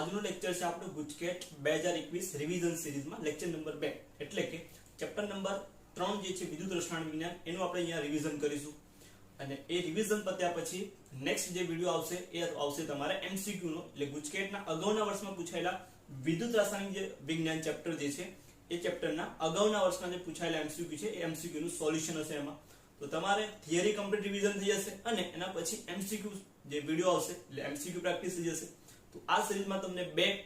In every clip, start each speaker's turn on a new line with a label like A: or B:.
A: આજનો લેક્ચર છે આપણો ગુજકેટ 2021 રિવિઝન સિરીઝમાં લેક્ચર નંબર 2 એટલે કે ચેપ્ટર નંબર 3 જે છે વિદ્યુત રસાયણ વિજ્ઞાન એનું આપણે અહીંયા રિવિઝન કરીશું અને એ રિવિઝન પત્યા પછી નેક્સ્ટ જે વિડિયો આવશે એ આવશે તમારે એમસીક્યુ નો એટલે ગુજકેટના અગાઉના વર્ષમાં પૂછાયેલા વિદ્યુત રાસાયણિક જે વિજ્ઞાન ચેપ્ટર જે છે એ ચેપ્ટરના અગાઉના વર્ષમાં જે પૂછાયેલા એમસીક્યુ છે એ એમસીક્યુ નું સોલ્યુશન હશે એમાં તો તમારે થિયરી કમ્પ્લીટ રિવિઝન થઈ જશે અને એના પછી એમસીક્યુ જે વિડિયો આવશે એટલે એમસીક્યુ પ્રેક્ટિસ થઈ જશે તો આ સિરીઝમાં તમને બે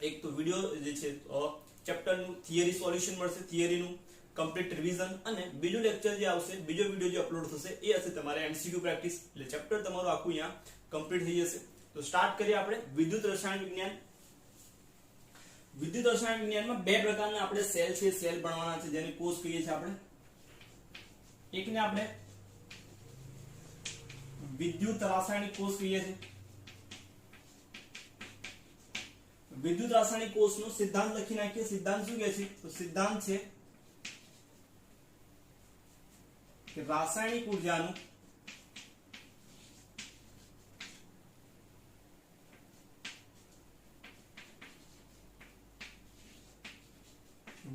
A: એક તો વિડિયો જે છે ચેપ્ટરનું થિયરી સોલ્યુશન મળશે થિયરીનું કમ્પ્લીટ રિવિઝન અને બીજો લેક્ચર જે આવશે બીજો વિડિયો જે અપલોડ થશે એ હશે તમારે એમસીક્યુ પ્રેક્ટિસ એટલે ચેપ્ટર તમારું આખું અહીંયા કમ્પ્લીટ થઈ જશે તો સ્ટાર્ટ કરીએ આપણે વિદ્યુત રસાયણ વિજ્ઞાન વિદ્યુત રસાયણ વિજ્ઞાનમાં બે પ્રકારના આપણે સેલ છે સેલ ભણવાના છે જેને કોષ કહીએ છીએ આપણે એકને આપણે વિદ્યુત રાસાયણિક કોષ કહીએ છીએ વિદ્યુત રાસાયણિક કોષનો સિદ્ધાંત લખી નાખીએ સિદ્ધાંત શું કહે છે તો સિદ્ધાંત છે કે રાસાયણિક ઊર્જાનું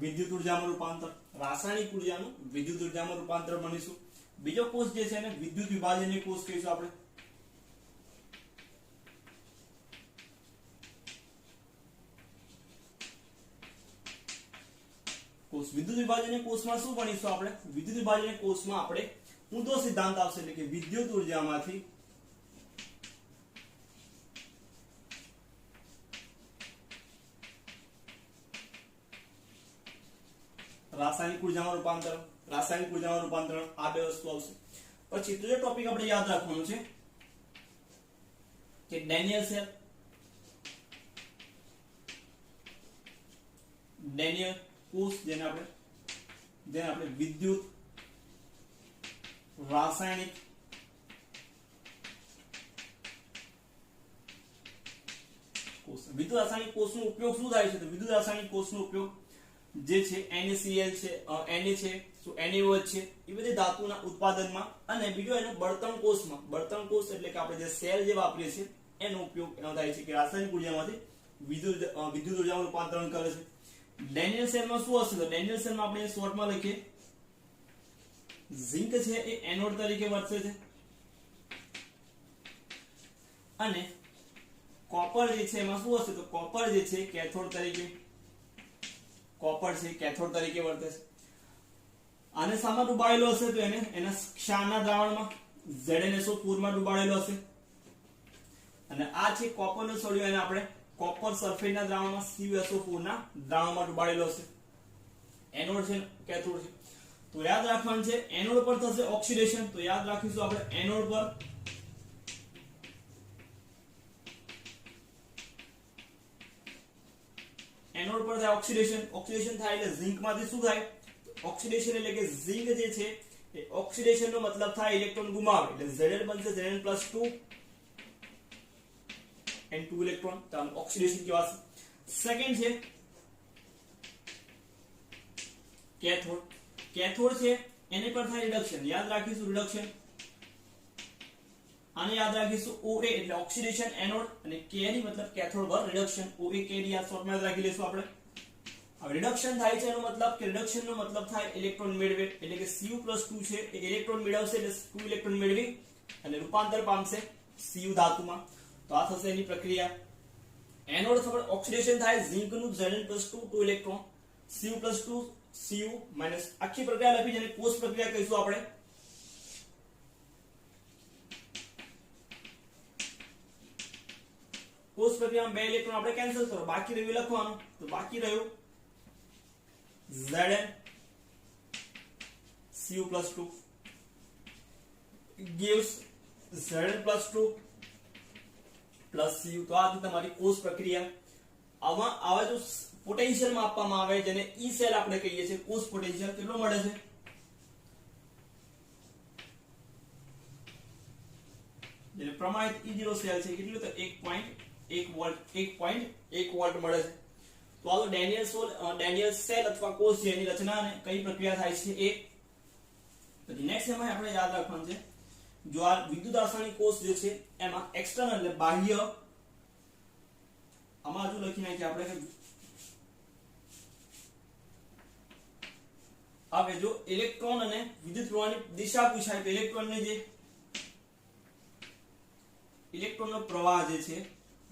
A: વિદ્યુત ઊર્જામાં રૂપાંતર રાસાયણિક ઊર્જાનું વિદ્યુત ઊર્જામાં રૂપાંતર બનીશું બીજો કોષ જે છે એને વિદ્યુત વિભાજનીય કોષ કહીશું આપણે કોષ વિદ્યુત વિભાજનીય કોષમાં શું ભણીશું આપણે વિદ્યુત વિભાજનીય કોષમાં આપણે ઊંધો સિદ્ધાંત આવશે એટલે કે વિદ્યુત ઊર્જામાંથી રાસાયણિક ઊર્જામાં રૂપાંતર આ બે વસ્તુ આવશે પછી ત્રીજો ટોપિક આપણે યાદ રાખવાનો છે કે ડેનિયલ સેલ ડેનિયલ કોષ જેને આપણે વિદ્યુત રાસાયણિક કોષ વિદ્યુત રાસાયણિક કોષનો ઉપયોગ શું થાય છે તો વિદ્યુત રાસાયણિક કોષનો ઉપયોગ જે છે NaCl છે Na છે તો NaOH છે એ બધી ધાતુના ઉત્પાદનમાં અને બીજો એને બળતણ કોષ એટલે કે આપણે જે સેલ જે વાપરીએ છીએ એનો ઉપયોગ એનો થાય છે કે રાસાયણિક ઊર્જામાંથી વિદ્યુત ઊર્જામાં રૂપાંતરણ કરે છે ડેનિયલ સેલમાં શું હશે તો ડેનિયલ સેલમાં આપણે શોર્ટમાં લખીએ ઝિંક છે એ એનોડ તરીકે વર્તે છે અને કોપર જે છે એમાં શું હશે તો કોપર જે છે કેથોડ તરીકે વર્તે છે આને શામાં ડૂબાડેલો હશે તો એના ક્ષારના દ્રાવણમાં ZnSO4 માં ડૂબાડેલો હશે અને આ છે કોપરનો સોડિયો એને આપણે કોપર સલ્ફેટના દ્રાવણમાં CuSO4 ના દ્રાવણમાં ડૂબાડેલો હશે એનોડ છે કેથોડ છે તો યાદ રાખવાનું છે એનોડ પર થશે ઓક્સિડેશન તો યાદ રાખીશું આપણે એનોડ પર થાય ઓક્સિડેશન થાય એટલે ઝિંક માંથી શું થાય ઓક્સિડેશન એટલે કે ઝિંક જે છે એ ઓક્સિડેશન નો મતલબ થાય ઇલેક્ટ્રોન ગુમાવે એટલે Zn બનશે Zn+2 and 2 ઇલેક્ટ્રોન તો આમ ઓક્સિડેશન કહેવાશે સેકન્ડ છે કેથોડ છે એની પર થાય રિડક્શન યાદ રાખીશું રિડક્શન આને યાદ રાખીશું OA એટલે ઓક્સિડેશન એનોડ અને K ની મતલબ કેથોડ પર રિડક્શન OA K ની આ શોર્ટમાં યાદ રાખી લેશું આપણે હવે રિડક્શન થાય છે એનો મતલબ કે રિડક્શન નો મતલબ થાય ઇલેક્ટ્રોન મેળવે એટલે કે Cu+2 છે એ ઇલેક્ટ્રોન મેળવશે એટલે 2 ઇલેક્ટ્રોન મેળવી અને રૂપાંતર પામશે Cu ધાતુમાં તો આ થશે એની પ્રક્રિયા એનોડ પર ઓક્સિડેશન થાય ઝિંક નું Zn+2 2 electron Cu+2 Cu minus આખી પ્રક્રિયા લખી જેને કોષ પ્રક્રિયા કહીશું આપણે કોષ પ્રક્રિયામાં બે ઇલેક્ટ્રોન આપણે કેન્સલ કરો બાકી રહ્યું લખવાનું તો બાકી રહ્યું Zn Cu+2 gives Zn+2 plus Cu તો આ તમારી કોષ પ્રક્રિયા આવા જો પોટેન્શિયલ માં આપવામાં આવે જેને E સેલ આપણે કહીએ છીએ કોષ પોટેન્શિયલ કેટલો મળે છે જેને પ્રમાણિત E0 સેલ છે કેટલું તો 1.1 વોલ્ટ મળે છે તો આ ડેનિયલ સેલ અથવા કોષ છે એની રચના અને કઈ પ્રક્રિયા થાય છે એ પછી નેક્સ્ટ એમાં આપણે યાદ રાખવાનું છે જો આ વિદ્યુત રાસાયણિક કોષ જે છે એમાં એક્સટર્નલ એટલે બાહ્ય આમાં હજુ લખી નાખીએ આપણે કે હવે જો ઇલેક્ટ્રોન અને વિદ્યુત પ્રવાહની દિશા પૂછાય તો ઇલેક્ટ્રોનનો પ્રવાહ જે છે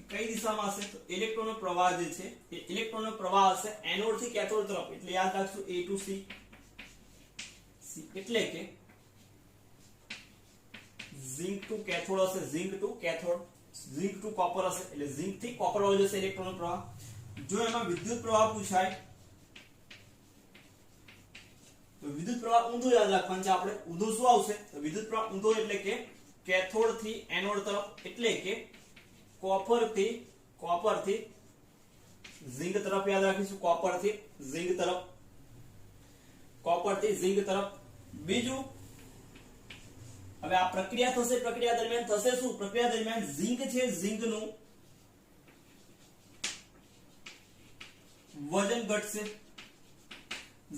A: કઈ દિશામાં હશે તો ઇલેક્ટ્રોનનો પ્રવાહ જે છે એ ઇલેક્ટ્રોનનો પ્રવાહ હશે એનોડ થી કેથોડ તરફ એટલે યાદ રાખશું A to C એટલે કે ઝિંક ટુ કેથોડ હશે ઝિંક ટુ કોપર હશે એટલે ઝિંક થી કોપર વાળો જશે ઇલેક્ટ્રોનનો પ્રવાહ જો એમાં વિદ્યુત પ્રવાહ પૂછાય તો વિદ્યુત પ્રવાહ ઊંધો યાદ રાખવાનું છે આપણે ઊંધો શું આવશે તો વિદ્યુત પ્રવાહ ઊંધો એટલે કે કેથોડ થી એનોડ તરફ એટલે કે કોપર થી ઝિંક તરફ યાદ રાખીશું કોપર થી ઝિંક તરફ બીજું હવે આ પ્રક્રિયા થશે પ્રક્રિયા દરમિયાન થશે શું પ્રક્રિયા દરમિયાન ઝિંક છે ઝિંકનું વજન ઘટશે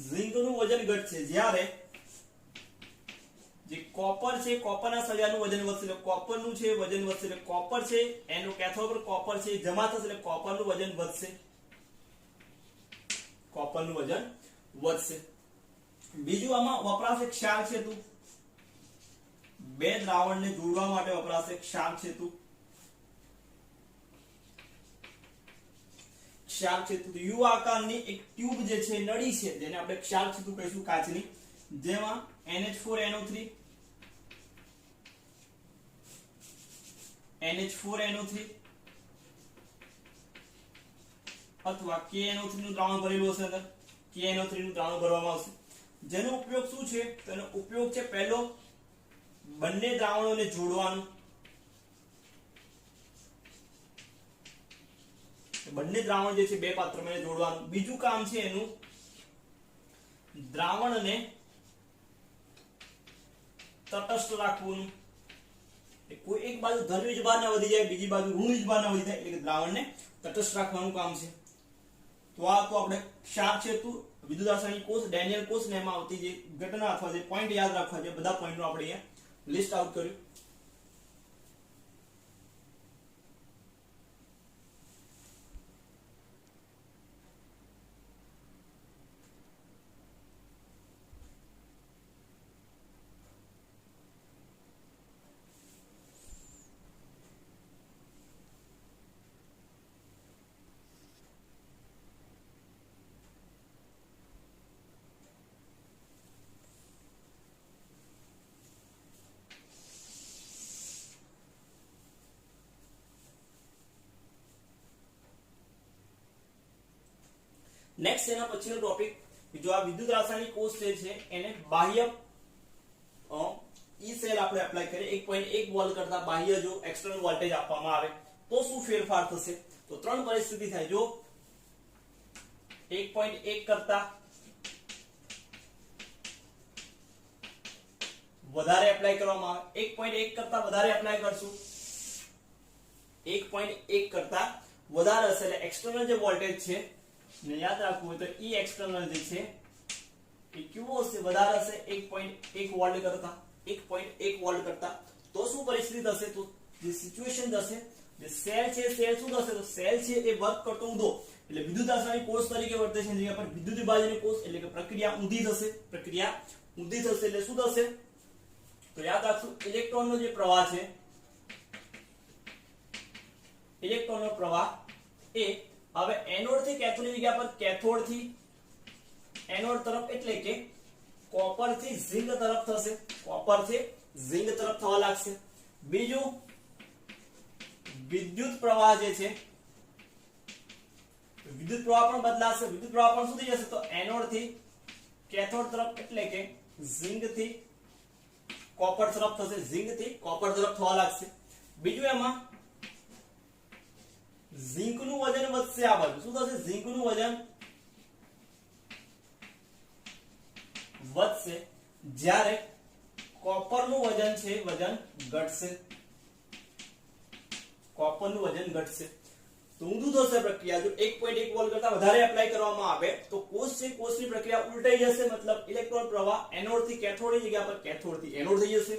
A: ઝિંકનું વજન ઘટશે જ્યારે જે કોપર છે કોપરના સળિયાનું વજન વધશે એટલે કોપરનું છે વજન વધશે એટલે કોપર છે એનો કેથોડ પર કોપર છે જમા થશે એટલે કોપરનું વજન વધશે બીજું આમાં વપરાશે ક્ષાર સેતુ બે દ્રાવણને જોડવા માટે વપરાશે ક્ષાર સેતુ યુ આકારની એક ટ્યુબ જે છે નળી છે જેને આપણે ક્ષાર સેતુ કહીશું કાચની જેમાં NH4NO3 અથવા KNO3 નું દ્રાવણ ભરેલું હશે અંદર KNO3 નું દ્રાવણ ભરવામાં આવશે જેનો ઉપયોગ શું છે તો એનો ઉપયોગ છે પહેલો બંને દ્રાવણોને જોડવાનું બંને દ્રાવણ જે છે બે પાત્રમાં જોડવાનું બીજું કામ છે એનું દ્રાવણને તટસ્થ રાખવાનું કોઈ એક બાજુ ધન વીજભાર ના વધી જાય બીજી બાજુ ઋણ વીજભાર ના વધી જાય એટલે કે દ્રાવણને તટસ્થ રાખવાનું કામ છે તો આ તો આપણે ક્ષાર સેતુ વિદ્યુત રાસાયણિક કોષ ડેનિયલ કોષ ને એમાં આવતી જે ઘટના અથવા જે પોઈન્ટ યાદ રાખવા છે બધા પોઈન્ટનો આપણે અહીંયા લિસ્ટ આઉટ કર્યું નેક્સ્ટ એના પછીનો ટોપિક જો આ વિદ્યુત રાસાયણિક કોષ જે છે એને બાહ્ય ઈ સેલ આપણે એપ્લાય કરીએ 1.1 વોલ્ટ કરતા બાહ્ય જો એક્સટર્નલ વોલ્ટેજ આપવામાં આવે તો શું ફેરફાર થશે તો ત્રણ પરિસ્થિતિ થાય જો 1.1 કરતા વધારે એપ્લાય કરવામાં આવે 1.1 કરતા વધારે એપ્લાય કરશું 1.1 કરતા વધારે હશે એટલે એક્સટર્નલ જે વોલ્ટેજ છે ને યાદ રાખવું હોય તો ઈ એક્સટર્નલ જે છે એ કેવો હશે વધારે હશે 1.1 વોલ્ટ કરતા તો શું પરિસ્થિતિ થશે તો જે સિચ્યુએશન થશે જે સેલ છે સેલ શું થશે તો સેલ છે એ વર્ક કરતો ઊંધો એટલે વિદ્યુત રાસાયણિક કોષ તરીકે વર્તે છે જગ્યા પર વિદ્યુત વિભાજનીય કોષ એટલે કે પ્રક્રિયા ઊંધી થશે એટલે શું થશે તો યાદ રાખશું ઇલેક્ટ્રોનનો જે પ્રવાહ છે ઇલેક્ટ્રોનનો પ્રવાહ એ હવે એનોડ થી કેથોડની જગ્યા પર કેથોડ થી એનોડ તરફ એટલે કે કોપર થી ઝિંક તરફ થશે થવા લાગશે બીજું વિદ્યુત પ્રવાહ જે છે વિદ્યુત પ્રવાહ પણ બદલાશે વિદ્યુત પ્રવાહ પણ શું થઈ જશે તો એનોડ થી કેથોડ તરફ એટલે કે ઝિંક થી કોપર તરફ થવા લાગશે બીજું એમાં ઝિંક નું વજન વધશે આ બાજુ શું થશે ઝિંક નું વજન વધશે જ્યારે કોપર નું વજન છે વજન ઘટશે તો ઊંધું થશે પ્રક્રિયા જો 1.1 વોલ્ટ કરતા વધારે એપ્લાય કરવામાં આવે તો કોષ છે કોષની પ્રક્રિયા ઉલટાઈ જશે મતલબ ઇલેક્ટ્રોન પ્રવાહ એનોડ થી કેથોડની જગ્યા પર કેથોડ થી એનોડ થઈ જશે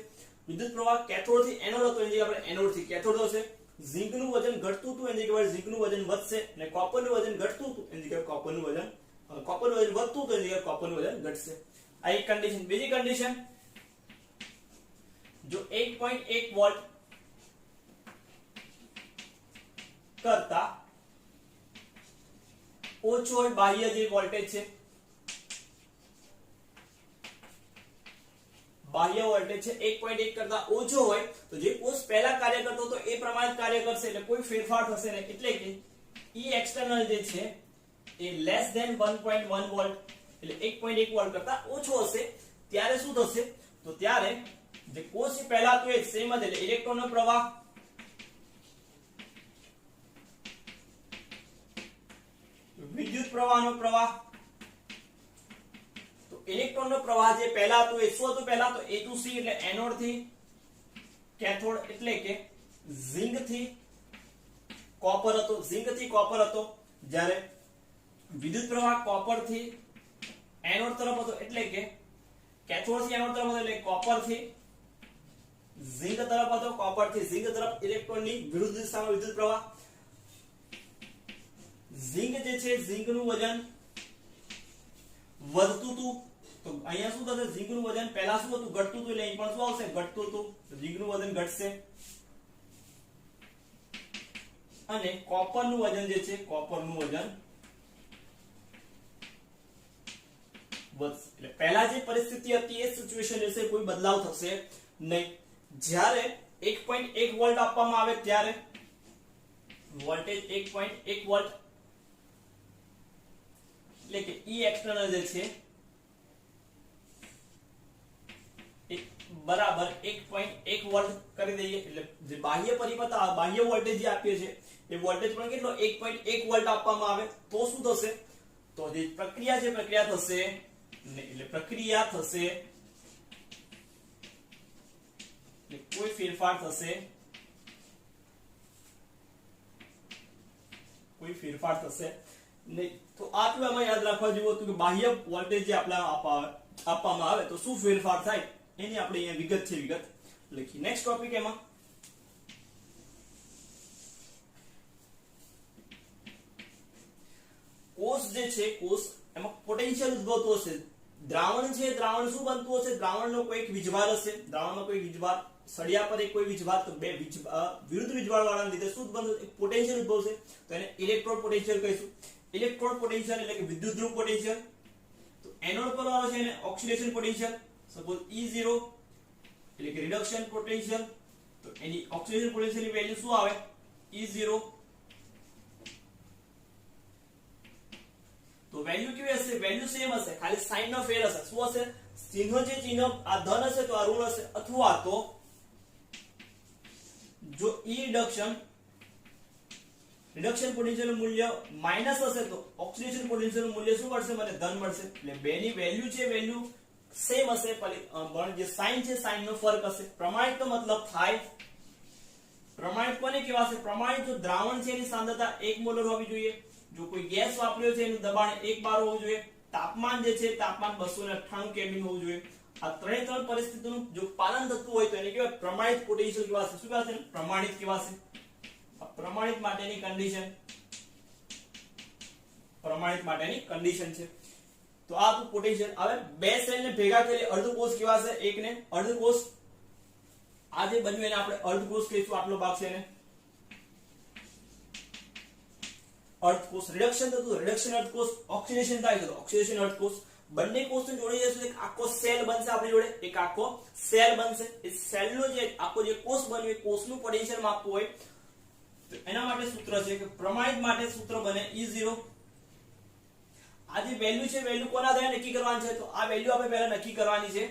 A: વિદ્યુત પ્રવાહ કેથોડ થી એનોડ હતો એની જગ્યા પર એનોડ થી કેથોડ થશે ઝીંકનું વજન ઘટતું હતું એની જગ્યાએ ઝીંકનું વજન વધશે, અને કોપરનું વજન ઘટતું હતું એની જગ્યાએ કોપરનું વજન વધતું હતું એની જગ્યાએ કોપરનું વજન ઘટશે. આ એક કન્ડિશન. બીજી કન્ડિશન, જો 1.1 વોલ્ટ કરતા ઓછો હોય બાહ્ય જે વોલ્ટેજ છે, બાહ્ય વોલ્ટેજ છે 1.1 કરતા ઓછો હોય તો જે કોષ પહેલા કાર્ય કરતો હતો એ પ્રમાણે જ કાર્ય કરશે, એટલે કોઈ ફેરફાર થશે નહીં. એટલે કે E એક્સટર્નલ જે છે એ લેસ ધેન 1.1 વોલ્ટ એટલે 1.1 વોલ્ટ કરતા ઓછો હશે. ત્યારે શું થશે? તો ત્યારે જે કોષ પહેલા તો એ સેમ જ એટલે ઇલેક્ટ્રોનનો પ્રવાહ વિદ્યુત પ્રવાહનો પ્રવાહ, તો ઇલેક્ટ્રોનનો પ્રવાહ જે પહેલા હતો એ શું હતું? પહેલા તો A to C એટલે એનોડ થી કેથોડ એટલે કે ઝિંક થી કોપર હતો, ઝિંક થી કોપર હતો. જ્યારે વિદ્યુત પ્રવાહ કોપર થી એનોડ તરફ હતો એટલે કે કેથોડ થી એનોડ તરફ હતો, એટલે કોપર થી ઝિંક તરફ હતો, કોપર થી ઝિંક તરફ ઇલેક્ટ્રોનની વિરુદ્ધ દિશામાં વિદ્યુત પ્રવાહ. ઝિંક જે છે ઝિંકનું વજન વધતું હતું, તો અહીંયા શું થશે? ઝિંકનું વજન પહેલા શું હતું? ઘટતું હતું, એટલે અહીં પણ શું આવશે? ઘટતું હતું, તો ઝિંકનું વજન ઘટશે. અને કોપરનું વજન જે છે કોપરનું વજન વધશે. એટલે પહેલા જે પરિસ્થિતિ હતી એ સિચ્યુએશન રહેશે, કોઈ બદલાવ થશે નહીં. જ્યારે 1.1 વોલ્ટ આપવામાં આવે ત્યારે વોલ્ટેજ 1.1 વોલ્ટ એટલે કે E એક્સટર્નલ જે છે એ બરાબર 1.1 વોલ્ટ કરી દઈએ, એટલે જે બાહ્ય પરિપથ બાહ્ય વોલ્ટેજ જે આપીએ છે એ વોલ્ટેજ પણ કેટલો? 1.1 વોલ્ટ આપવામાં આવે તો શું થશે? તો જે પ્રક્રિયા છે પ્રક્રિયા થશે નહીં, એટલે પ્રક્રિયા થશે એટલે કોઈ ફેરફાર થશે નહીં. તો આટલું એમાં યાદ રાખવા જેવું હતું કે બાહ્ય વોલ્ટેજ જે આપવામાં આવે તો શું ફેરફાર થાય એની આપણે અહીંયા વિગત છે વિગત લખી. નેક્સ્ટ ટોપિક એમાં કોષ જે છે કોષ એમાં પોટેન્શિયલ ઉદ્ભવતું હશે. દ્રાવણ છે દ્રાવણ શું બનતું હશે? દ્રાવણનો કોઈક વીજભાર હશે, દ્રાવણનો કોઈ વીજભાર, સળિયા પર એક કોઈ વીજભાર, તો બે વિરુદ્ધ વીજભાર વાળાને લીધે શું બનશે? પોટેન્શિયલ ઉદ્ભવશે, તો એને ઇલેક્ટ્રોડ પોટેન્શિયલ કહીશું. ઇલેક્ટ્રોડ પોટેન્શિયલ એટલે કે વિદ્યુત ધ્રુવ પોટેન્શિયલ. તો એનોડ પર આવે છે એને ઓક્સિડેશન પોટેન્શિયલ, સપોઝ E0 એટલે કે રિડક્શન પોટેન્શિયલ, તો એની ઓક્સિડેશન પોટેન્શિયલની વેલ્યુ શું આવે? E0. તો વેલ્યુ કેવી હશે? વેલ્યુ સેમ હશે, ખાલી સાઇન નો ફેર હશે. શું હશે? ચિહ્ન જે ચિહ્ન આ ધન હશે તો આ ઋણ હશે, અથવા તો જો E રિડક્શન પોટેન્શિયલ નું મૂલ્ય માઈનસ હશે તો ઓક્સિડેશન પોટેન્શિયલ નું મૂલ્ય શું મળશે? મને ધન મળશે. એટલે બેની વેલ્યુ છે વેલ્યુ સેમ હશે, પણ જે સાઇન છે સાઇન નો ફરક હશે. પ્રમાણિત નો મતલબ થાય, પ્રમાણિત કોને કહેવાશે? પ્રમાણિત જો દ્રાવણ છે એની સાંદ્રતા 1 મોલર હોવી જોઈએ, જો કોઈ ગેસ વાપર્યો છે એનું દબાણ 1 બાર હોવું જોઈએ, તાપમાન જે છે તાપમાન 298 કેલ્વિન હોવું જોઈએ. આ ત્રણ પરિસ્થિતિનું જો પાલન થતું હોય તો એને કહેવાય પ્રમાણિત પોટેન્શિયલ કહેવાશે. શું કહેવાશે? પ્રમાણિત કહેવાશે. પ્રમાણિત માટેની કન્ડિશન છે. તો આ તો પોટેન્શિયલ. હવે બે સેલ ને ભેગા કરી અર્ધકોષ કહેવાશે. એકને અર્ધકોષ, આ જે બન્યું એને આપણે અર્ધકોષ કહીશું. આટલો ભાગ છે એને અર્ધકોષ. રિડક્શન થતું રિડક્શન અર્ધકોષ, ઓક્સિડેશન થાય છે તો ઓક્સિડેશન અર્ધકોષ. બંને કોષને જોડી જશે એક આખો સેલ બનશે આપણી જોડે, એક આખો સેલ બનશે. એ સેલનો જે આખો જે કોષ બન્યો એ કોષનું પોટેન્શિયલ માપવું હોય તો એના માટે સૂત્ર છે કે પ્રમાણિત માટે સૂત્ર બને E0. આ જે વેલ્યુ છે વેલ્યુ કોના આધારે નક્કી કરવાની છે? તો આ વેલ્યુ આપણે પહેલા નક્કી કરવાની છે.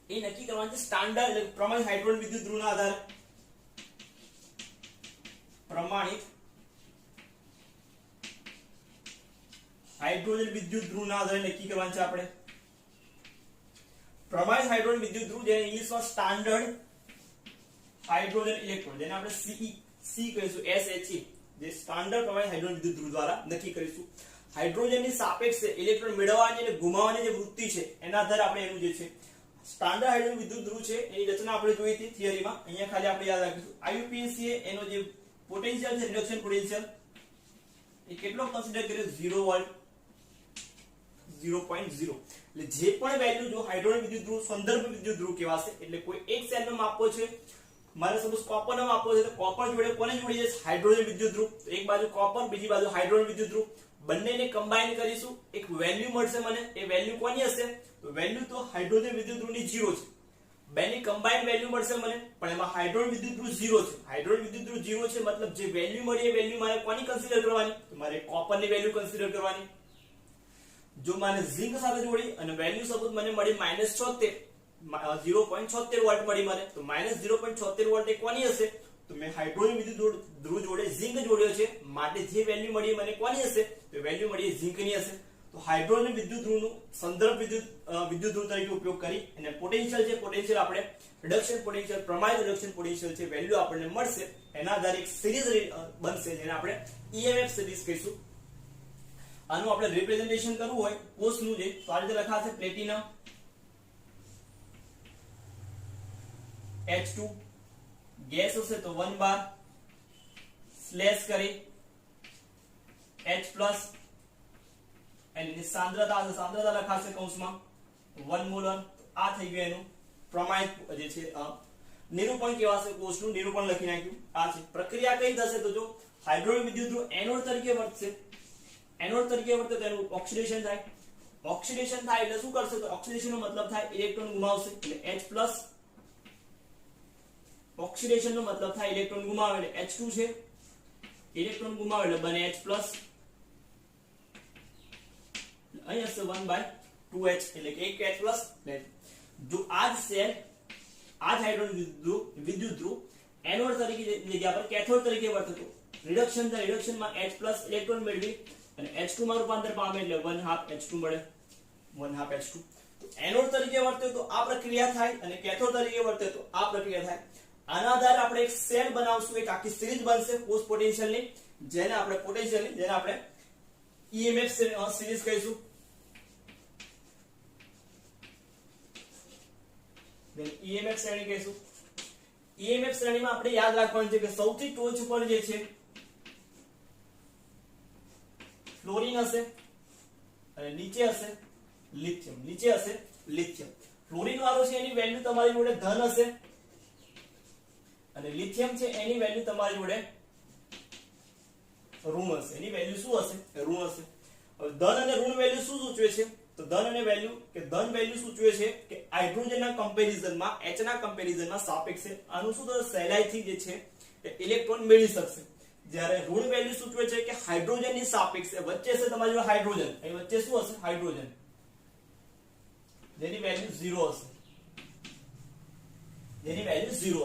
A: એ નક્કી કરવાની છે સ્ટાન્ડર્ડ એટલે પ્રમાણિત હાઇડ્રોજન વિદ્યુત ધ્રુવના આધારે. પ્રમાણિત હાઇડ્રોજન વિદ્યુત ધ્રુવના આધારે નક્કી કરવાનું છે આપણે. પ્રમાણિત હાઇડ્રોજન વિદ્યુત ધ્રુવ જેને ઇંગ્લિશમાં સ્ટાન્ડર્ડ હાઇડ્રોજન ઇલેક્ટ્રોડ, જેને આપણે CE કહીશું, SHE, જે સ્ટાન્ડર્ડ પ્રમાણિત હાઇડ્રોજન વિદ્યુત ધ્રુવ દ્વારા નક્કી કરીશું. હાઇડ્રોજનની સાપેક્ષે ઇલેક્ટ્રોન મેળવવાની અને ગુમાવવાની જે વૃત્તિ છે એના આધારે આપણે એનું જે છે સ્ટાન્ડર્ડ હાઇડ્રોજન વિદ્યુત ધ્રુવ છે એની રચના આપણે જોઈ હતી થિયરીમાં. અહીંયા ખાલી આપણે યાદ રાખીશું IUPAC એનો જે પોટેન્શિયલ છે રિડક્શન પોટેન્શિયલ એ કેટલો કન્સિડર કર્યો 0 વોલ્ટ 0.0. એટલે જે પણ વેલ્યુ જો હાઇડ્રોજન વિદ્યુત ધ્રુવ સંદર્ભ વિદ્યુત ધ્રુવ કહેવાશે. એટલે કોઈ એક સેલનો માપવો છે, મારે સપોઝ કોપરનો માપવો છે તો કોપર જોડે કોને જોડી જશે? હાઇડ્રોજન વિદ્યુત ધ્રુવ. તો એક બાજુ કોપર બીજી બાજુ હાઇડ્રોજન વિદ્યુત ધ્રુવ, બંનેને કમ્બાઈન કરીશું, એક વેલ્યુ મળશે મને. એ વેલ્યુ કોની હશે? તો વેલ્યુ તો હાઇડ્રોજન વિદ્યુત ધ્રુવની 0 છે. બેની કમ્બાઈન વેલ્યુ મળશે મને, પણ એમાં હાઇડ્રોજન વિદ્યુત ધ્રુવ 0 છે. હાઇડ્રોજન વિદ્યુત ધ્રુવ 0 છે મતલબ જે વેલ્યુ મળી એ વેલ્યુ મારે કોની કન્સિડર કરવાની? તો મારે કોપરની વેલ્યુ કન્સિડર કરવાની. જો મને ઝિંક સાથે જોડી અને વેલ્યુ સપોઝ મને મળી -76 0.76 વોલ્ટ મળી મને, તો -0.76 વોલ્ટ એ કોની હશે? તો મેં હાઇડ્રોજન વિદ્યુત ધ્રુવ જોડે ઝિંક જોડ્યો છે માટે જે વેલ્યુ મળી મને કોની હશે? તો વેલ્યુ મળી ઝિંકની હશે. તો હાઇડ્રોજન વિદ્યુત ધ્રુવનું સંદર્ભ વિદ્યુત ધ્રુવ તરીકે ઉપયોગ કરી અને પોટેન્શિયલ છે, પોટેન્શિયલ આપણે રિડક્શન પોટેન્શિયલ, પ્રમાણિત રિડક્શન પોટેન્શિયલ છે વેલ્યુ આપણને મળશે. એના આધારે એક સિરીઝ બનશે જેને આપણે EMF સિરીઝ કહીશું. આનું આપણે રિપ્રેઝન્ટેશન કરવું હોય કોષનું છે તો આ રીતે લખાશે પ્લેટિનમ H2 ગેસ હશે તો 1 બાર સ્લેશ કરી H+ એની સાંદ્રતા લખાશે કૌંસમાં 1 મોલર. આ થઈ ગયું એનું પ્રમાણિત જે છે નિરૂપણ કહેવાશે કોષનું નિરૂપણ લખી નાખ્યું. આ છે પ્રક્રિયા કઈ થશે તો જો હાઇડ્રોજન વિદ્યુત ધ્રુવ એનોડ તરીકે વર્તશે. એનોડ તરીકે વર્તે તો એનું ઓક્સિડેશન થાય. ઓક્સિડેશન થાય એટલે શું કરશે? તો ઓક્સિડેશન નો મતલબ થાય ઇલેક્ટ્રોન ગુમાવશે એટલે H+. ઓક્સિડેશન નો મતલબ થાય ઇલેક્ટ્રોન ગુમાવે એટલે H2 છે. ઇલેક્ટ્રોન ગુમાવે એટલે બને H+. અહીં હશે 1/2H એટલે કે એક H+. જો આ જ સેલ આ જ હાઇડ્રોજન વિદ્યુત ધ્રુવ એનોડ તરીકે જગ્યા પર કેથોડ તરીકે વર્તે તો રિડક્શન થાય. રિડક્શનમાં H+ ઇલેક્ટ્રોન મેળવી અને H2 માં રૂપાંતર પામે એટલે 1/2 H2 મળે. 1/2 H2. તો એનોડ તરીકે વર્તે તો આ પ્રક્રિયા થાય અને કેથોડ તરીકે વર્તે તો આ પ્રક્રિયા થાય. આના આધારે આપણે એક સેલ બનાવશું, એક આખી સિરીઝ બનશે પોસ્ટ પોટેન્શિયલની જેને આપણે EMF સિરીઝ કહીશું. EMF શ્રેણી કહીશું. EMF શ્રેણીમાં આપણે યાદ રાખવાનું છે કે સૌથી ટોચ પર જે છે ફ્લોરિન હશે અને નીચે હશે લિથિયમ. ફ્લોરિન વાળો છે એની વેલ્યુ તમારી જોડે ધન હશે અને લિથિયમ છે એની વેલ્યુ તમારી જોડે ઋણ હશે. એની વેલ્યુ શું હશે? ઋણ હશે. હવે ધન અને ઋણ વેલ્યુ શું સૂચવે છે? તો ધન અને વેલ્યુ કે ધન વેલ્યુ સૂચવે છે કે હાઇડ્રોજનના કમ્પેરિઝનમાં H ના કમ્પેરિઝનમાં સાપેક્ષે આનું શું થશે? સહેલાઈથી જે છે એ ઇલેક્ટ્રોન મેળવી શકશે. જ્યારે ઋણ વેલ્યુ સૂચવે છે કે હાઇડ્રોજનની સાપેક્ષે વચ્ચે છે તમારી જોડે હાઇડ્રોજન, અહીં વચ્ચે શું હશે? હાઇડ્રોજન જેની વેલ્યુ 0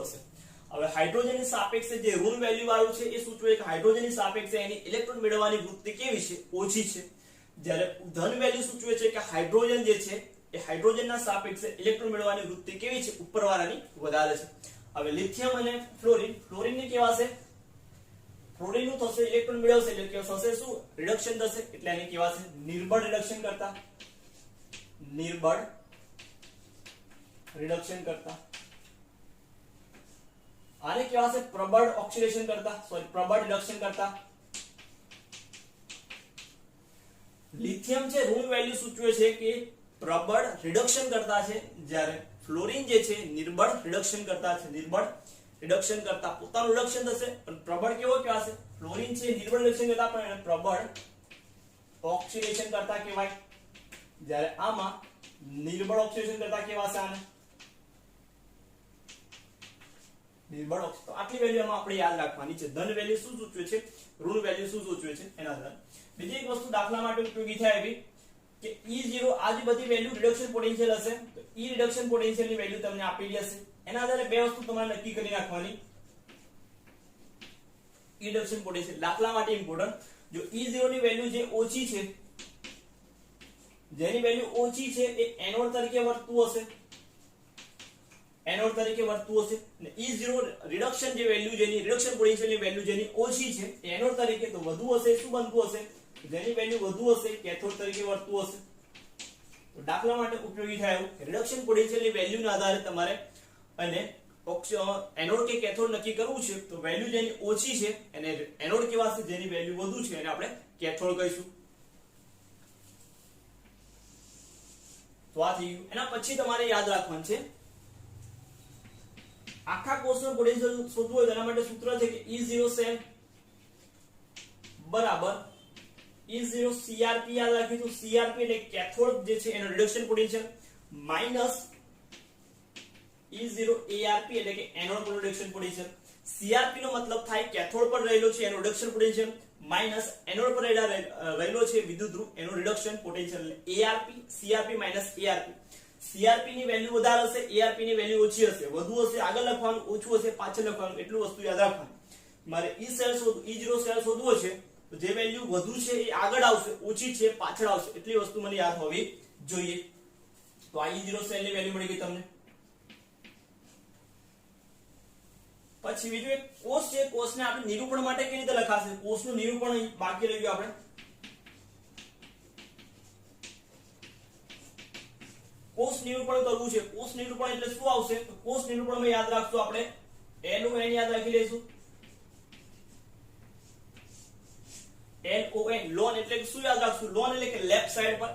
A: હશે. હવે હાઇડ્રોજનની સાપેક્ષે જે ઋણ વેલ્યુ વાળું છે એ સૂચવે કે હાઇડ્રોજનની સાપેક્ષે એની ઇલેક્ટ્રોન મેળવવાની વૃત્તિ કેવી છે? ઓછી છે. જ્યારે ધન વેલ્યુ સૂચવે છે કે હાઇડ્રોજન જે છે એ હાઇડ્રોજનના સાપેક્ષે ઇલેક્ટ્રોન મેળવવાની વૃત્તિ કેવી છે? ઉપરવાળાની વધારે છે. હવે લિથિયમ અને ફ્લોરિનની કેવા છે? ફ્લોરિનનું થશે ઇલેક્ટ્રોન મેળવશે એટલે કે થશે શું? રિડક્શન થશે એટલે એને કેવા છે? નિર્બળ રિડક્શન કરતા. આને કેવા છે? પ્રબળ ઓક્સિડેશન કરતા, પ્રબળ રિડક્શન કરતા. લિથિયમ છે ઋણ વેલ્યુ સૂચવે છે કે પ્રબળ રિડક્શન કરતા છે, જ્યારે ફ્લોરિન જે છે નિર્બળ રિડક્શન કરતા છે. પોતાનું રિડક્શન થશે પણ પ્રબળ કેવો કહેવાશે? ફ્લોરિન છે નિર્બળ રિડક્શન કરતા પણ પ્રબળ ઓક્સિડેશન કરતા કહેવાય, જ્યારે આમાં નિર્બળ ઓક્સિડેશન કરતા કહેવાશે આને નિર્બળ. તો આટલી વેલ્યુ આપણે યાદ રાખવાની છે. ધન વેલ્યુ શું સૂચવે છે, ઋણ વેલ્યુ શું સૂચવે છે એના આધારે. બીજી એક વસ્તુ દાખલા માટે ઉપયોગી થાય એવી કે E0 આ જે બધી વેલ્યુ રિડક્શન પોટેન્શિયલ હશે તો E રિડક્શન પોટેન્શિયલ ની વેલ્યુ તમને આપેલી હશે. એના આધારે બે વસ્તુ તમારે નક્કી કરી નાખવાની. E રિડક્શન પોટેન્શિયલ દાખલા માટે ઇમ્પોર્ટન્ટ. જો E0 ની વેલ્યુ જે ઓછી છે, જેની વેલ્યુ ઓછી છે એ એનોડ તરીકે વર્તતું હશે અને E0 રિડક્શન જે વેલ્યુ જેની રિડક્શન પોટેન્શિયલ ની વેલ્યુ જેની ઓછી છે એનોડ તરીકે તો વધુ હશે. શું બનતું હશે? જેની વેલ્યુ વધુ હશે કેથોડ તરીકે વર્તતું હશે. તો દાખલા માટે ઉપયોગી થાય એવું રિડક્શન પોટેન્શિયલની વેલ્યુના આધારે તમારે અને એનોડ કે કેથોડ નક્કી કરવું છે તો વેલ્યુ જેની ઓછી છે એને એનોડ કહેવાશે, જેની વેલ્યુ વધુ છે એને આપણે કેથોડ કહીશું. તો આ થઈ ગયું. એના પછી તમારે યાદ રાખવાનું છે આખા કોષનો પોટેન્શિયલ શોધવું હોય તેના માટે સૂત્ર છે કે E0 સેલ બરાબર E0 CRP યાદ રાખીશું. CRP એટલે કેથોડ જે છે એનો reduction potential minus E0 ARP એટલે કે એનોડ પર રિડક્શન પોટેન્શિયલ. CRP નો મતલબ થાય કેથોડ પર રહેલો છે એનો રિડક્શન પોટેન્શિયલ માઈનસ એનોડ પર રહેલો છે વિદ્યુત ધ્રુવ એનો reduction potential. ARP CRP minus ARP. CRP ની વેલ્યુ વધારે હશે, ARP ની વેલ્યુ ઓછી હશે. વધુ હશે આગળ લખવાનું, ઓછું હશે પાછળ લખવાનું, એટલું વસ્તુ યાદ રાખવાનું. મારે E0 સેલ શોધવો છે તો જે વેલ્યુ વધુ છે એ આગળ આવશે, ઓછી છે પાછળ આવશે, એટલી વસ્તુ મને યાદ હોવી જોઈએ. તો આ E0 સેલ ની વેલ્યુ મળી ગઈ તમને. પછી બીજું એક કોષ છે, કોષને આપણે નિરૂપણ માટે કેવી રીતે લખાશે? કોષનું નિરૂપણ અહીં બાકી રહ્યું. આપણે કોષ નિરૂપણ કરવું છે. કોષ નિરૂપણ એટલે શું આવશે? તો કોષ નિરૂપણમાં યાદ રાખજો આપણે LON યાદ રાખી લઈશું. લોન એટલે કે શું યાદ રાખશું? લોન એટલે કે લેફ્ટ સાઈડ પર,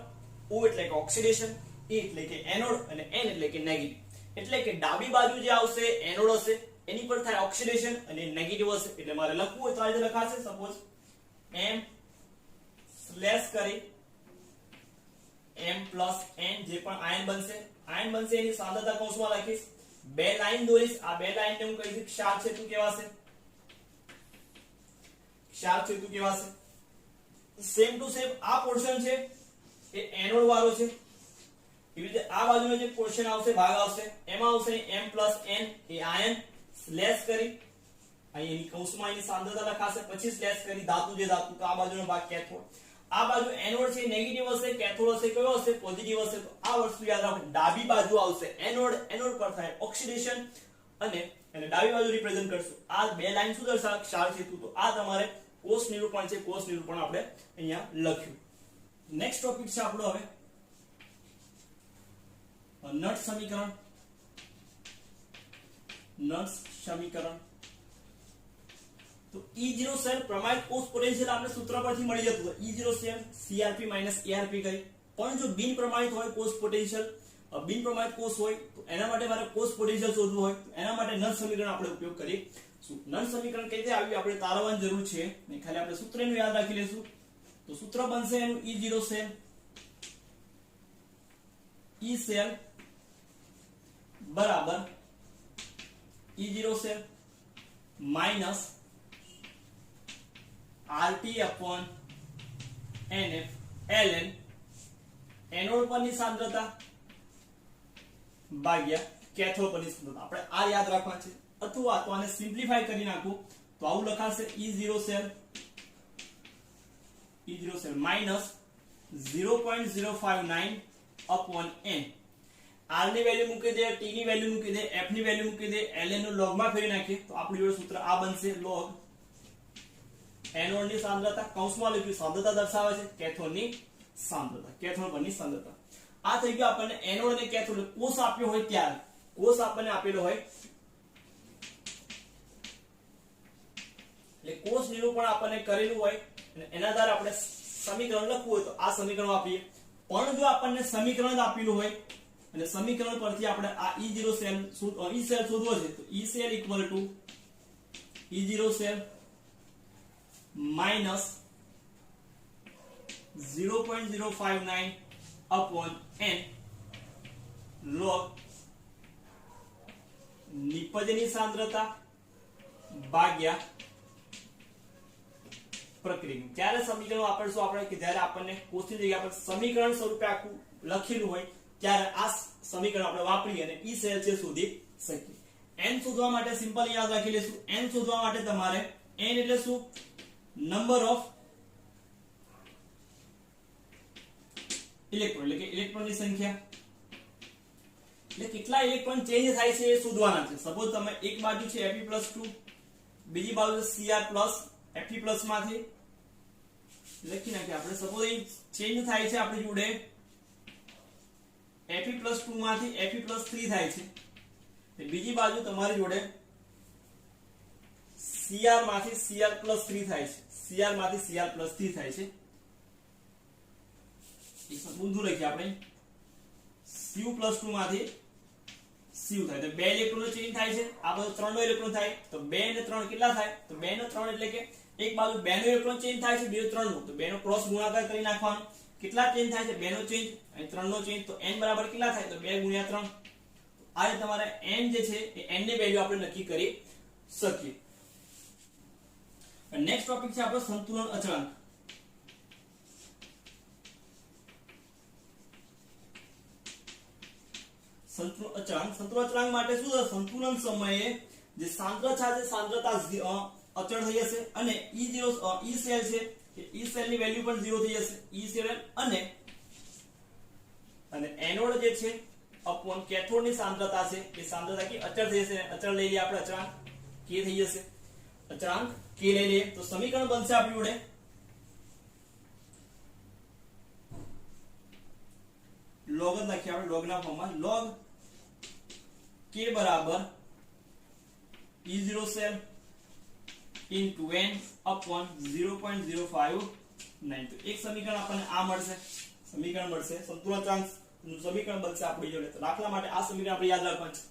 A: O એટલે કે ઓક્સિડેશન, E એટલે કે એનોડ અને N એટલે કે નેગેટિવ. એટલે કે ડાબી બાજુ જે આવશે એનોડ હશે, એની પર થાય ઓક્સિડેશન અને નેગેટિવ હશે. એટલે મારે લખવું હોય તો આ રીતે લખાશે. સપોઝ M સ્લેશ કરી M પ્લસ N જે પણ આયન બનશે એની સાંદ્રતા કૌંસમાં લખીશ. બે લાઈન દોરીશ. આ બે લાઈનને હું કહીશ ક્ષાર સેતુ કહેવાશે. ક્ષાર સેતુ કહેવાશે. સેમ ટુ સેમ આ પોર્શન છે એ એનોડ વાળો છે. એવી રીતે આ બાજુનો જે પોર્શન આવશે, ભાગ આવશે, એમાં આવશે M પ્લસ N એ આયન સ્લેશ કરી અહીં એની કૌંસમાં એની સાંદ્રતા લખાશે. પછી સ્લેશ કરી ધાતુ જે ધાતુ, તો આ બાજુનો ભાગ કેથોડ. આ બાજુ એનોડ છે નેગેટિવ હશે, કેથોડ હશે કયો હશે? પોઝિટિવ હશે. તો આ વસ્તુ યાદ રાખો. ડાબી બાજુ આવશે એનોડ પર થાય ઓક્સિડેશન અને એને ડાબી બાજુ રિપ્રેઝન્ટ કરશું. આ બે લાઈન શું દર્શાવે? ક્ષાર સેતુ. તો આ તમારે કોષ નિરૂપણ છે. કોષ નિરૂપણ આપણે અહીંયા લખ્યું. નેક્સ્ટ ટોપિક છે આપણો હવે નટ સમીકરણ. નટ સમીકરણ તો E0 સેલ પ્રમાણિત કોષ પોટેન્શિયલ આપણે સૂત્ર પરથી મળી જતું હતું. E0 cell CRP minus ARP કરી. પણ જો બિન પ્રમાણિત હોય કોષ પોટેન્શિયલ, બિન પ્રમાણિત કોષ હોય તો એના માટે મારે કોષ પોટેન્શિયલ શોધવું હોય તો એના માટે નટ સમીકરણ આપણે ઉપયોગ કરીશું. નટ સમીકરણ કઈ રીતે આવ્યું આપણે તારવવાની જરૂર છે નહીં, ખાલી આપણે સૂત્રનું યાદ રાખી લઈશું. તો સૂત્ર બનશે એનું E0 સેલ E સેલ બરાબર E0 cell minus RT upon NF ln anode પરની સાંદ્રતા ભાગ્યા કેથોડ પરની સાંદ્રતા. આપણે આ યાદ રાખવાનું છે. અથવા તો આને સિમ્પ્લિફાય કરી નાખું તો આવું લખાશે E0 cell minus 0.059 upon n. R ની વેલ્યુ મૂકી દે, T ની વેલ્યુ મૂકી દે, F ની વેલ્યુ મૂકી દે, ln નું log માં ફેરવી નાખીએ તો આપણું જોડે સૂત્ર આ બનશે. log એનોડ ની સાંદ્રતા કૌંસમાં લખ્યું સાંદ્રતા દર્શાવે છે કેથોડ ની સાંદ્રતા, કેથોડ પરની સાંદ્રતા. આ થઈ ગયું આપણને એનોડ અને કેથોડ કોષ આપ્યો હોય ત્યારે. કોષ આપણને આપેલો હોય એટલે કોષ નિરૂપણ આપણને કરેલું હોય અને એના આધારે આપણે સમીકરણ લખવું હોય તો આ સમીકરણ આપીએ. પણ જો આપણને સમીકરણ આપેલું હોય અને સમીકરણ પરથી આપણે આ E0 સેલ E સેલ શોધવો છે તો E cell equal to E0 cell minus 0.059 upon n log નિપજની સાંદ્રતા ભાગ્યા પ્રક્રિયા. ત્યારે સમીકરણ વાપરશું આપણે કે જ્યારે આપણને કોષની જગ્યા પર સમીકરણ સ્વરૂપે આખું લખેલું હોય ત્યારે આ સમીકરણ આપણે વાપરી અને E સેલ છે શોધી શકીએ. n શોધવા માટે સિમ્પલ યાદ રાખી લેશું. n શોધવા માટે તમારે n એટલે શું? નંબર ઓફ ઇલેક્ટ્રોન, એટલે કે ઇલેક્ટ્રોનની સંખ્યા. એટલે કેટલા ઇલેક્ટ્રોન ચેન્જ થાય છે એ શોધવાના છે. સપોઝ તમે એક બાજુ છે Fe+2, બીજી બાજુ Cr+ Fe+ માંથી લખી નાખીએ આપણે. સપોઝ એ ચેન્જ થાય છે આપણી જોડે Fe+2 માંથી Fe+3 થાય છે, બીજી બાજુ તમારી જોડે Cr માંથી Cr+3 થાય છે, Cr માંથી Cr+3 થાય છે. એક ઊંધું લખીએ આપણે, Cu+2 માંથી Cu થાય તો બે ઇલેક્ટ્રોન ચેન્જ થાય છે. આ બધો 3 નો ઇલેક્ટ્રોન થાય તો 2 અને 3 કેટલા થાય? તો 2 ને 3 એટલે કે એક બાજુ 2 નો ઇલેક્ટ્રોન ચેન્જ થાય છે, બીજો 3 નો, તો 2 નો ક્રોસ ગુણાકાર કરી નાખવાનો. કેટલા ચેન્જ થાય છે? 2 નો ચેન્જ અને 3 નો ચેન્જ, તો n બરાબર કેટલા થાય? તો 2 × 3. આ રીતે તમારે n જે છે એ n ની વેલ્યુ આપણે નક્કી કરી શકીએ. નેક્સ્ટ ટોપિક છે આપણો સંતુલન અચળાંક. સંતુલન અચળાંક માટે શું છે? સંતુલન સમયે જે સાંદ્રતા છે, સાંદ્રતા અચળ થઈ જશે અને E0 E સેલ છે કે E સેલ ની વેલ્યુ પણ 0 થઈ જશે. E સેલ અને એનોડ જે છે અપોન કેથોડ ની સાંદ્રતા છે એ સાંદ્રતા કે અચળ થઈ જશે. અચળ લઈ લઈએ આપણે, અચળાંક k થઈ જશે. અચળાંક k લઈ લઈએ તો સમીકરણ બનશે આપણી જોડે log જ લખીએ આપણે, log ના ફોર્મમાં log k બરાબર E0 cell into n upon 0.059. તો એક સમીકરણ આપણને આ મળશે, સમીકરણ મળશે, સંતુલન અચળાંક નું સમીકરણ બનશે આપણી જોડે. તો દાખલા માટે આ સમીકરણ આપણે યાદ રાખવાનું છે.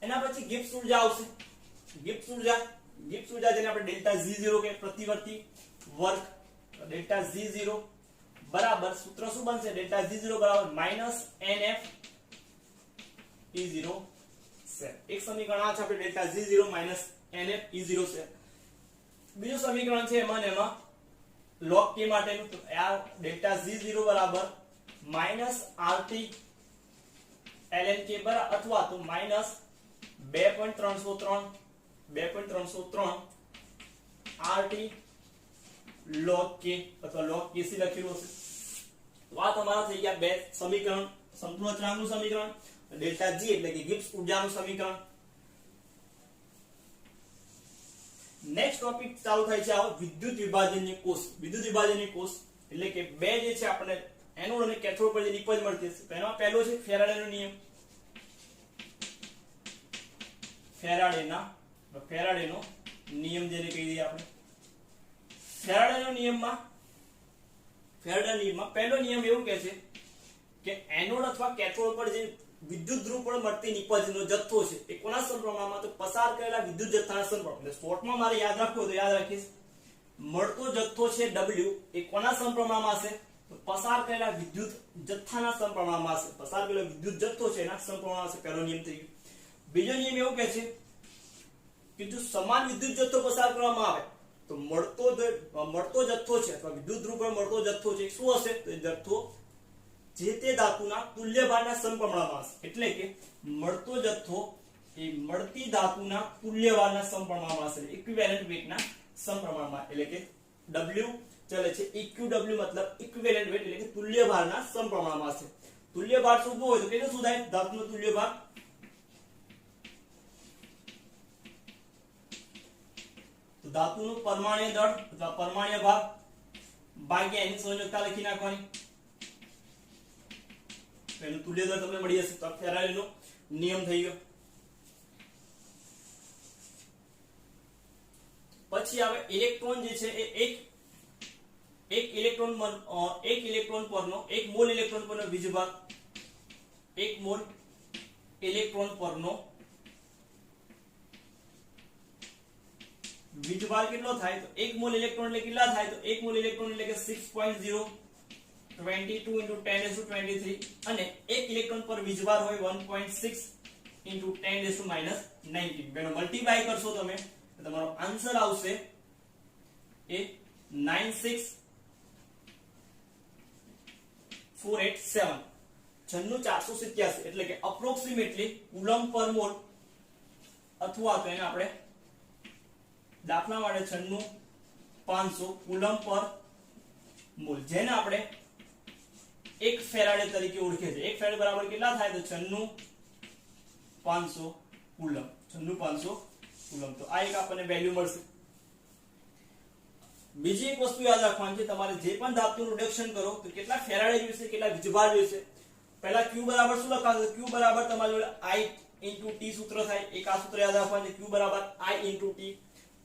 A: એના પછી ગિબ્સ ઊર્જા આવશે. ગિબ્સ ઊર્જા જેને આપણે ડેલ્ટા G0 કે પ્રતિવર્તી વર્ગ, ડેલ્ટા G0 બરાબર સૂત્ર શું બનશે? ડેલ્ટા G0 બરાબર -NF E0 સેલ. એક સમીકરણ આ છે આપણે delta G0 -NF E0 cell. બીજું સમીકરણ છે એમાં log k માટેનું, તો આ ડેલ્ટા G0 બરાબર -RT ln k બરાબર અથવા તો -2.303 RT log k અથવા log kc લખેલું હશે. તો આ તમારા થઈ ગયા બે સમીકરણ, સંતુલન અચળાંકનું સમીકરણ, ડેલ્ટા G એટલે કે ગિબ્સ ઊર્જાનું સમીકરણ. નેક્સ્ટ ટોપિક ચાલુ થાય છે આ વિદ્યુત વિભાજનની કોષ. વિદ્યુત વિભાજનની કોષ એટલે કે બે જે છે આપણે એનોડ અને કેથોડ પર જે નિપજ મળતી હશે. તો એમાં પહેલો છે ફેરાડેનો નિયમ. ફેરાડેનો નિયમ જેને કહી દઈએ આપણે. ફેરાડેના નિયમમાં પહેલો નિયમ એવું કહે છે કે એનોડ અથવા કેથોડ પર જે વિદ્યુત ધ્રુવ પર મળતી નિપજનો જથ્થો છે એ કોના સમપ્રમાણમાં? તો પસાર કરેલા વિદ્યુત જથ્થાના સમપ્રમાણમાં. એટલે શોર્ટમાં મારે યાદ રાખવું તો યાદ રાખીશ, મળતો જથ્થો છે W એ કોના સમપ્રમાણમાં હશે? તો પસાર કરેલા વિદ્યુત જથ્થાના સમપ્રમાણમાં હશે. પસાર કરેલો વિદ્યુત જથ્થો છે એના સમપ્રમાણમાં હશે. પહેલો નિયમ થઈ ગયો. બીજો નિયમ એવું કહે છે કે જો સમાન વિદ્યુત જથ્થો પસાર કરવામાં આવે તો મળતો જથ્થો છે અથવા વિદ્યુત ધ્રુવ પર મળતો જથ્થો છે શું હશે? તો એ જથ્થો જે તે ધાતુના તુલ્ય ભારના સમપ્રમાણમાં હશે. એટલે કે મળતો જથ્થો એ મળતી ધાતુના તુલ્ય ભારના સમપ્રમાણમાં હશે, ઇક્વિવેલન્ટ વેટના સમપ્રમાણમાં. એટલે કે W ચલે છે EQW મતલબ ઇક્વિવેલન્ટ વેટ એટલે કે તુલ્ય ભારના સમપ્રમાણમાં હશે. તુલ્ય ભાર શોધવો હોય તો કેટલો શોધાય? ધાતુનો તુલ્ય ભાર તો ધાતુનું પરમાણ્વીય દળ અથવા પરમાણ્વીય ભાર ભાગ્યા એની સંયોજકતા લખી નાખવાની. એનું તુલ્ય દળ તમને મળી જશે. તો ફેરાડેનો નિયમ થઈ ગયો. પછી આવે ઇલેક્ટ્રોન જે છે એ એક ઇલેક્ટ્રોન પરનો 1 મોલ ઇલેક્ટ્રોન પરનો વીજભાર, 1 મોલ ઇલેક્ટ્રોન પરનો વીજભાર કેટલો થાય? તો 1 મોલ ઇલેક્ટ્રોન એટલે કેટલા થાય? તો 1 મોલ ઇલેક્ટ્રોન એટલે કે 6.022 × 10⁻23 અને 1 ઇલેક્ટ્રોન પર વીજભાર હોય 1.6 × 10⁻19. બેનો મલ્ટીપ્લાય કરશો તમે તો તમારો આન્સર આવશે એ 96487 96487 એટલે કે અપ્રોક્સિમેટલી કુલમ્બ પર મોલ અથવા તો એને આપણે દાખલા માટે 96500 કુલમ્બ પર મોલ, જેને આપણે 1 ફેરાડે તરીકે ઓળખે છે. 1 ફેરાડે બરાબર કેટલા થાય? તો 96500 કુલમ્બ. 96500 કુલમ્બ. તો આ એક આપણને વેલ્યુ મળશે. બીજી એક વસ્તુ યાદ રાખવાની છે, તમારે જે પણ ધાતુનું રિડક્શન કરો તો કેટલા ફેરાડે જોઈશે, કેટલા વીજભાર જોઈશે. પહેલા q બરાબર શું લખાશે? q બરાબર તમારી જોડે I * t સૂત્ર થાય. એક આ સૂત્ર યાદ રાખવાનું છે, q બરાબર I * t.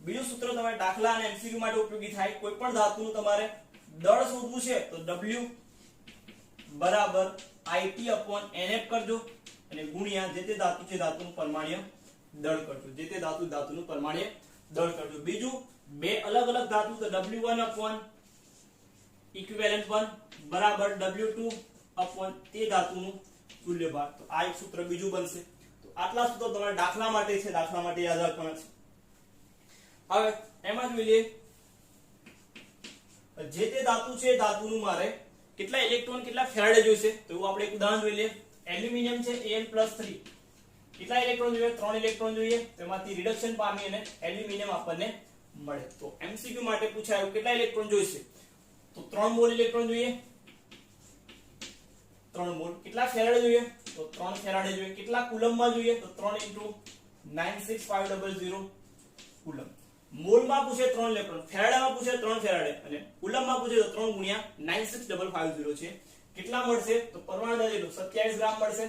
A: બીજું સૂત્ર તમારે દાખલા અને MCQ માટે ઉપયોગી થાય. કોઈ પણ ધાતુનું તમારે દળ શોધવું છે તો W બરાબર IT/NF કરજો અને ગુણ્યા જે તે ધાતુ છે ધાતુનું પરમાણ્ય દળ કરજો. જે તે ધાતુનું પરમાણ્ય દળ કરજો. બીજું બે અલગ અલગ ધાતુ તો W1 equivalent 1 બરાબર W2 તે ધાતુનું તુલ્ય ભાર. તો આ એક સૂત્ર બીજું બનશે. તો આટલા સૂત્રો તમારે દાખલા માટે છે, દાખલા માટે યાદ રાખવાના છે. હવે એમાં જોઈ લઈએ જે તે ધાતુ છે ધાતુનું મારે કેટલા ઇલેક્ટ્રોન કેટલા ફેરાડે જોઈશે. તો એવું આપણે એક ઉદાહરણ જોઈ લઈએ. એલ્યુમિનિયમ છે Al+3, કેટલા ઇલેક્ટ્રોન જોઈએ? 3 ઇલેક્ટ્રોન જોઈએ. તેમાંથી રિડક્શન પામી અને એલ્યુમિનિયમ આપણને મળે. તો MCQ માટે પૂછાયું કેટલા ઇલેક્ટ્રોન જોઈશે? તો 3 મોલ ઇલેક્ટ્રોન જોઈએ. 3 મોલ. કેટલા ફેરાડે જોઈએ? તો 3 ફેરાડે જોઈએ. કેટલા કુલમ્બમાં જોઈએ? તો 3 * 96500 કુલમ્બ. મોલમાં પૂછે 3 ઇલેક્ટ્રોન, ફેરાડેમાં પૂછે 3 ફેરાડે અને કુલમ્બમાં પૂછે તો 3 * 96550 છે. કેટલા મળશે? તો પરમાણુ દળ એટલું 27 ગ્રામ મળશે.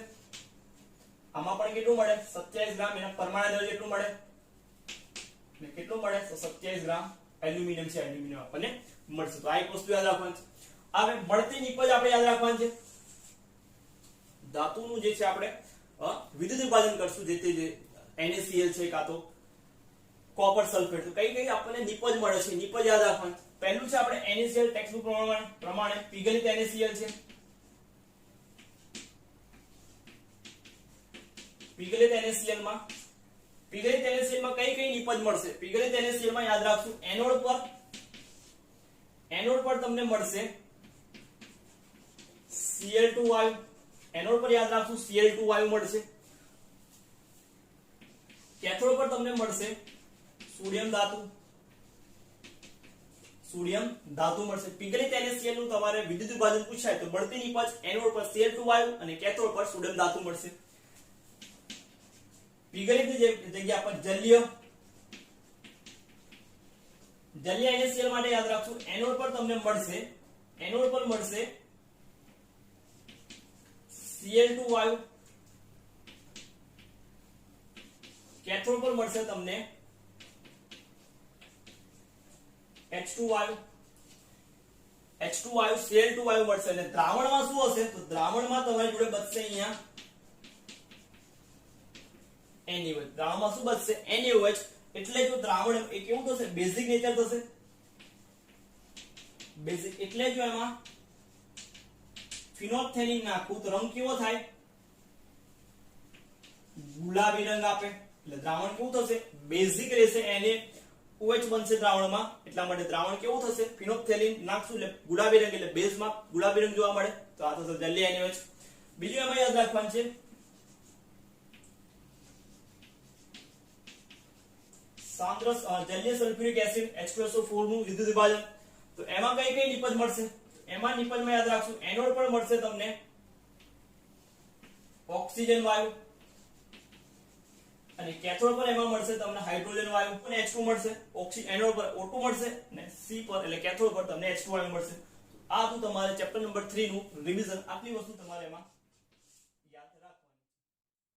A: આમાં પણ કેટલું મળે? 27 ગ્રામ. એના પરમાણુ દળ કેટલું મળે? ને કેટલું મળે? તો 27 ગ્રામ એલ્યુમિનિયમ છે, એલ્યુમિનિયમ આપણને મળશે. તો આ એક વસ્તુ યાદ રાખવાની છે. હવે મળતી નિપજ આપણે યાદ રાખવાની છે. ધાતુનું જે છે આપણે વિદ્યુત વિભાજન કરશું. જે તે NaCl છે કાં તો કોપર સલ્ફેટ. તો કઈ કઈ આપણને નિપજ મળે છે, નિપજ યાદ રાખવાનું. પહેલું છે આપણે NaCl ટેક્સ્ટબુક પ્રમાણે પીગલિત NaCl છે. પીગલિત NaCl માં કઈ કઈ નિપજ મળશે? પીગલિત NaCl માં યાદ રાખશું એનોડ પર તમને મળશે Cl2 વાયુ. એનોડ પર યાદ રાખશું Cl2 વાયુ મળશે. કેથોડ પર તમને મળશે સોડિયમ ધાતુ મળશે. પીગલિત NaCl નું તમારે વિદ્યુત વિભાજન પૂછાય તો બળતી નિપજ એનોડ પર Cl2 વાયુ અને કેથોડ પર સોડિયમ ધાતુ મળશે. પીગલિતની જગ્યા પર જલીય NaCl માટે યાદ રાખશું એનોડ પર તમને મળશે Cl2 વાયુ. કેથોડ પર મળશે તમને H2 વાયુ. Cl2 વાયુ મળશે. અને દ્રાવણમાં શું હશે? તો દ્રાવણમાં તમારી જોડે બચશે અહીંયા NaOH. દ્રાવણમાં શું બચશે? NaOH. એટલે જો દ્રાવણ એ કેવું થશે? બેઝિક નેચર થશે. બેઝિક એટલે જો એમાં ફિનોલ્ફથેલિન નાખું તો રંગ કેવો થાય? ગુલાબી રંગ આપે. એટલે દ્રાવણ કેવું થશે? બેઝિક રહેશે. NaOH બનશે દ્રાવણમાં. એટલા માટે દ્રાવણ કેવું થશે? ફિનોલ્ફથેલિન નાખશું એટલે ગુલાબી રંગ, એટલે બેઝમાં ગુલાબી રંગ જોવા મળે. તો આ થશે જલીય NaOH. બીજું એમાં યાદ રાખવાનું છે સાંદ્ર જલીય સલ્ફ્યુરિક એસિડ H2SO4 નું વિદ્યુત વિભાજન. તો એમાં કઈ કઈ નિપજ મળશે? એમાં નિપજમાં યાદ રાખશું એનોડ પર મળશે તમને ઓક્સિજન વાયુ અને કેથોડ પર એમાં મળશે તમને હાઇડ્રોજન વાયુ અને H2 મળશે. એનોડ પર O2 મળશે અને C પર એટલે કેથોડ પર તમને H2 વાયુ મળશે. આ હતું તમારે ચેપ્ટર નંબર 3 નું રિવિઝન. આટલી વસ્તુ તમારે એમાં